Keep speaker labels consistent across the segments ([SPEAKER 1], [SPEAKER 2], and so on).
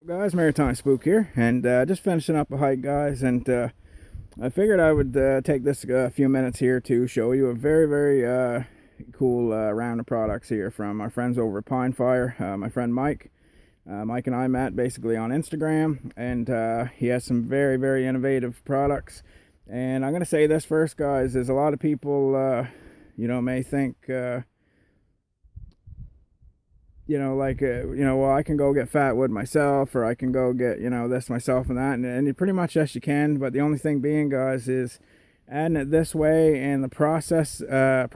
[SPEAKER 1] Guys, Maritime Spook here, and just finishing up a hike, guys, and I figured I would take this few minutes here to show you a very cool round of products here from our friends over at Pine Fire. My friend Mike. Mike and I met basically on Instagram, and he has some very innovative products. And I'm going to say this first, guys, is a lot of people, may think, well, I can go get fat wood myself, or I can go get, this myself and that. And you pretty much, yes, you can. But the only thing being, guys, is adding it this way and the process, I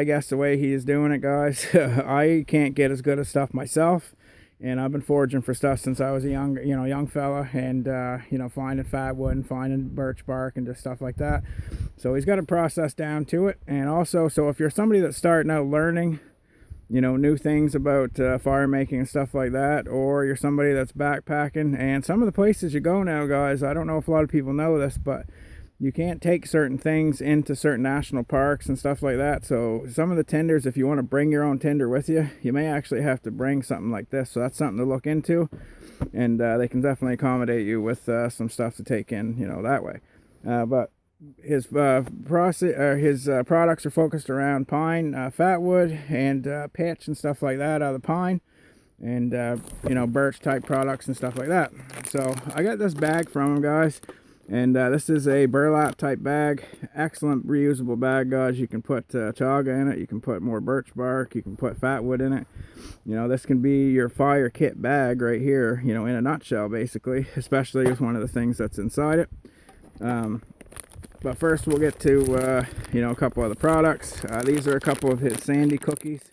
[SPEAKER 1] guess, the way he is doing it, guys. I can't get as good as stuff myself. And I've been foraging for stuff since I was a young fella, and finding fat wood and finding birch bark and just stuff like that. So he's got a process down to it. And also, so if you're somebody that's starting out learning, new things about fire making and stuff like that, or you're somebody that's backpacking, and some of the places you go now, guys, I don't know if a lot of people know this, but you can't take certain things into certain national parks and stuff like that. So some of the tenders, if you want to bring your own tender with you, you may actually have to bring something like this. So that's something to look into, and they can definitely accommodate you with some stuff to take in, that way. But his products are focused around pine, fatwood, and pitch and stuff like that out of the pine, and birch type products and stuff like that. So I got this bag from him, guys, and this is a burlap type bag. Excellent reusable bag, guys. You can put chaga in it, you can put more birch bark, you can put fatwood in it. This can be your fire kit bag right here, in a nutshell, basically, especially with one of the things that's inside it. But first we'll get to, a couple of the products. These are a couple of his sandy cookies.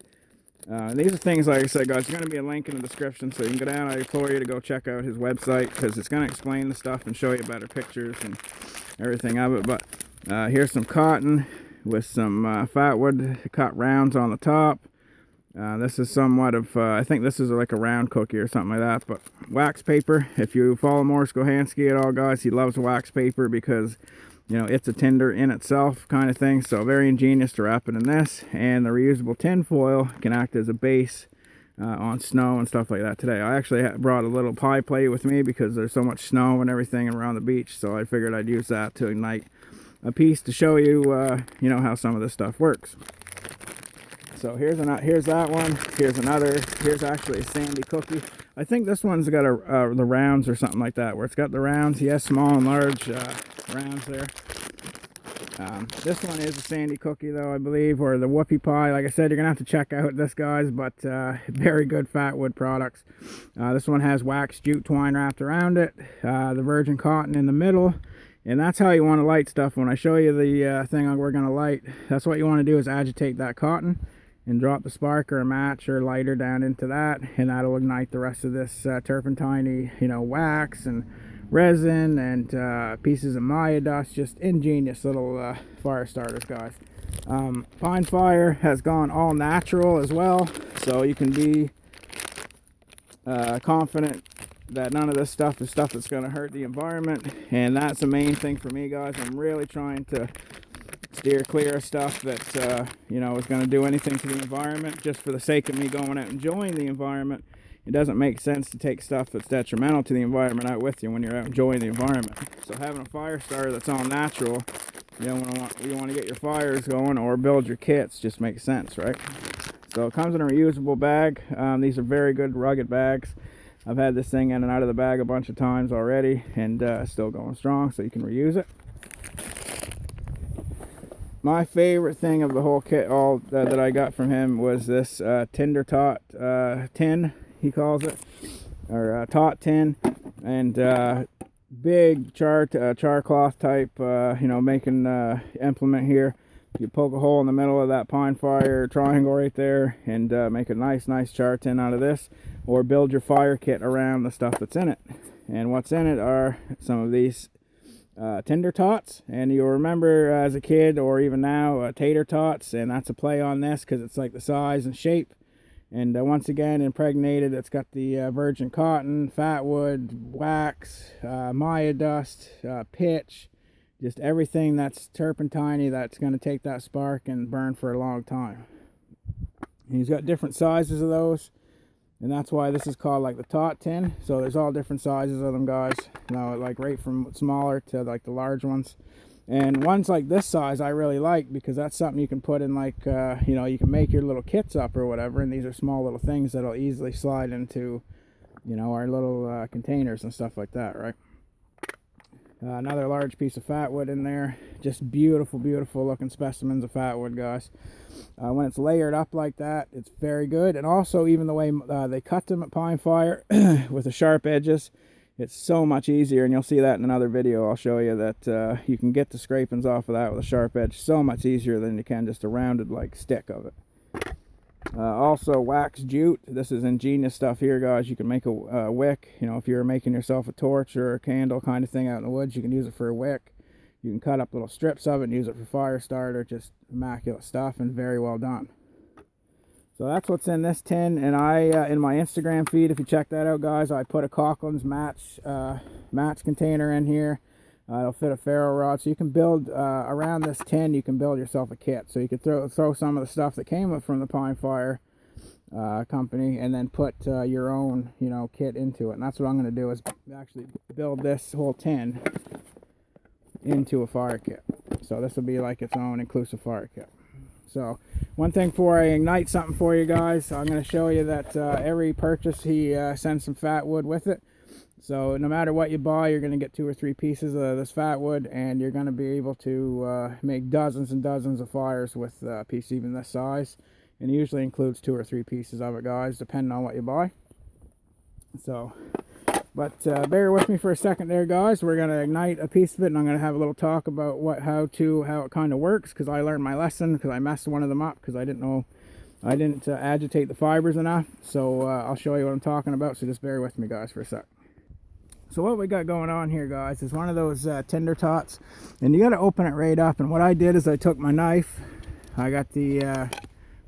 [SPEAKER 1] These are things, like I said, guys, there's going to be a link in the description, so you can go down. I implore you to go check out his website, because it's going to explain the stuff and show you better pictures and everything of it. But here's some cotton with some fatwood cut rounds on the top. This is somewhat of, I think this is like a round cookie or something like that. But wax paper, if you follow Morris Gohansky at all, guys, he loves wax paper because it's a tinder in itself kind of thing. So very ingenious to wrap it in this. And the reusable tin foil can act as a base on snow and stuff like that today. I actually brought a little pie plate with me because there's so much snow and everything around the beach. So I figured I'd use that to ignite a piece to show you, how some of this stuff works. So here's that one. Here's another. Here's actually a sandy cookie. I think this one's got the rounds or something like that, where it's got the rounds. He has small and large rounds there. This one is a sandy cookie, though, I believe, or the whoopie pie. Like I said, you're gonna have to check out this, guys, but very good fatwood products. This one has waxed jute twine wrapped around it, the virgin cotton in the middle, and that's how you want to light stuff. When I show you the thing we're gonna light, that's what you want to do, is agitate that cotton and drop the spark or a match or lighter down into that, and that'll ignite the rest of this turpentine, wax and resin and pieces of Maya dust. Just ingenious little fire starters, guys. Pine Fire has gone all natural as well, so you can be confident that none of this stuff is stuff that's going to hurt the environment, and that's the main thing for me, guys. I'm really trying to steer clear of stuff that is going to do anything to the environment just for the sake of me going out enjoying the environment. It doesn't make sense to take stuff that's detrimental to the environment out with you when you're out enjoying the environment. So having a fire starter that's all natural, you want to get your fires going or build your kits, just makes sense, right? So it comes in a reusable bag. These are very good rugged bags. I've had this thing in and out of the bag a bunch of times already, and still going strong, so you can reuse it. My favorite thing of the whole kit, all that I got from him, was this tinder tot tin, he calls it, or tot tin, and big char cloth type, making implement here. You poke a hole in the middle of that Pine Fire triangle right there, and make a nice char tin out of this, or build your fire kit around the stuff that's in it. And what's in it are some of these tinder tots, and you'll remember as a kid or even now tater tots, and that's a play on this because it's like the size and shape. And once again, impregnated, it's got the virgin cotton, fatwood, wax, Maya dust, pitch, just everything that's turpentine that's going to take that spark and burn for a long time. And he's got different sizes of those. And that's why this is called like the tot tin. So there's all different sizes of them, guys. Like right from smaller to like the large ones. And ones like this size I really like, because that's something you can put in like, you can make your little kits up or whatever. And these are small little things that'll easily slide into, our little containers and stuff like that, right? Another large piece of fat wood in there. Just beautiful, beautiful looking specimens of fat wood, guys. When it's layered up like that, it's very good. And also, even the way they cut them at Pine Fire with the sharp edges, it's so much easier. And you'll see that in another video. I'll show you that you can get the scrapings off of that with a sharp edge so much easier than you can just a rounded like stick of it. Also, wax jute. This is ingenious stuff here, guys. You can make a wick. If you're making yourself a torch or a candle kind of thing out in the woods, you can use it for a wick. You can cut up little strips of it and use it for fire starter. Just immaculate stuff and very well done. So that's what's in this tin. And in my Instagram feed, if you check that out, guys, I put a Coughlin's match container in here. It'll fit a ferro rod, so you can build around this tin. You can build yourself a kit. So you could throw some of the stuff that came from the Pine Fire company, and then put your own kit into it. And that's what I'm going to do, is actually build this whole tin into a fire kit. So this will be like its own inclusive fire kit. So one thing before I ignite something for you guys, I'm going to show you that every purchase he sends some fat wood with it. So no matter what you buy, you're going to get 2 or 3 pieces of this fat wood, and you're going to be able to make dozens and dozens of fires with a piece even this size. And it usually includes 2 or 3 pieces of it, guys, depending on what you buy. So, but bear with me for a second there, guys. We're going to ignite a piece of it, and I'm going to have a little talk about how it kind of works, because I learned my lesson, because I messed one of them up because I didn't agitate the fibers enough. So I'll show you what I'm talking about, so just bear with me, guys, for a sec. So what we got going on here, guys, is one of those tinder tots, and you got to open it right up. And what I did is I took my knife. I got the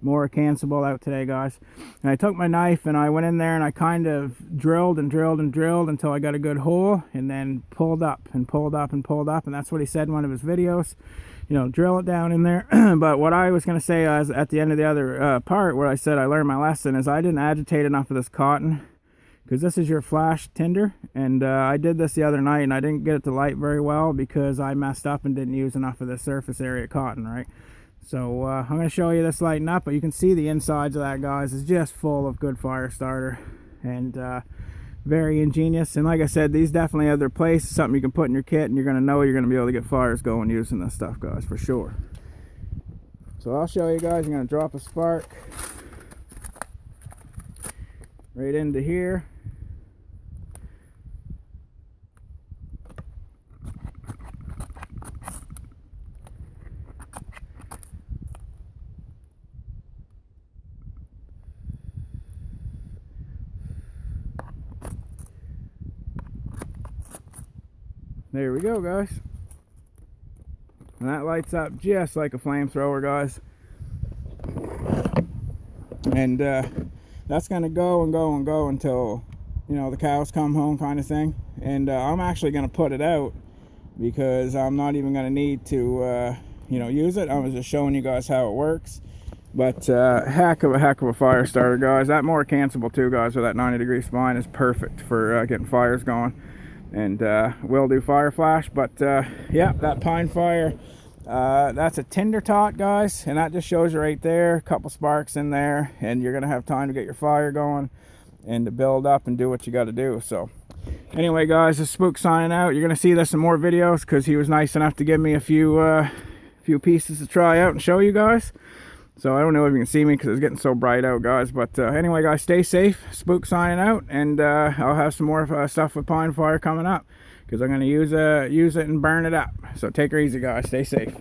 [SPEAKER 1] Mora Cancel out today, guys, and I took my knife and I went in there and I kind of drilled and drilled and drilled until I got a good hole, and then pulled up and pulled up and pulled up. And that's what he said in one of his videos, drill it down in there. But what I was going to say at the end of the other part where I said I learned my lesson is I didn't agitate enough of this cotton, because this is your flash tinder. And I did this the other night and I didn't get it to light very well because I messed up and didn't use enough of the surface area cotton, right? So I'm going to show you this lighting up, but you can see the insides of that, guys, is just full of good fire starter, and very ingenious. And like I said, these definitely have their place. It's something you can put in your kit, and you're going to know you're going to be able to get fires going using this stuff, guys, for sure. So I'll show you guys. I'm going to drop a spark right into here. There we go, guys. And that lights up just like a flamethrower, guys. And that's going to go and go and go until, the cows come home, kind of thing. And I'm actually going to put it out, because I'm not even going to need to, use it. I was just showing you guys how it works. But heck of a fire starter, guys. That Mora Cancel too, guys, with that 90-degree spine is perfect for getting fires going. And will do fire flash. But yeah, that Pine Fire, that's a tinder tot, guys, and that just shows you right there, a couple sparks in there, and you're gonna have time to get your fire going and to build up and do what you got to do. So anyway, guys, this is Spook signing out. You're gonna see this in more videos, because he was nice enough to give me a few pieces to try out and show you guys. So I don't know if you can see me because it's getting so bright out, guys. But anyway, guys, stay safe. Spook signing out, and I'll have some more stuff with Pine Fire coming up, because I'm going to use it and burn it up. So take her easy, guys. Stay safe.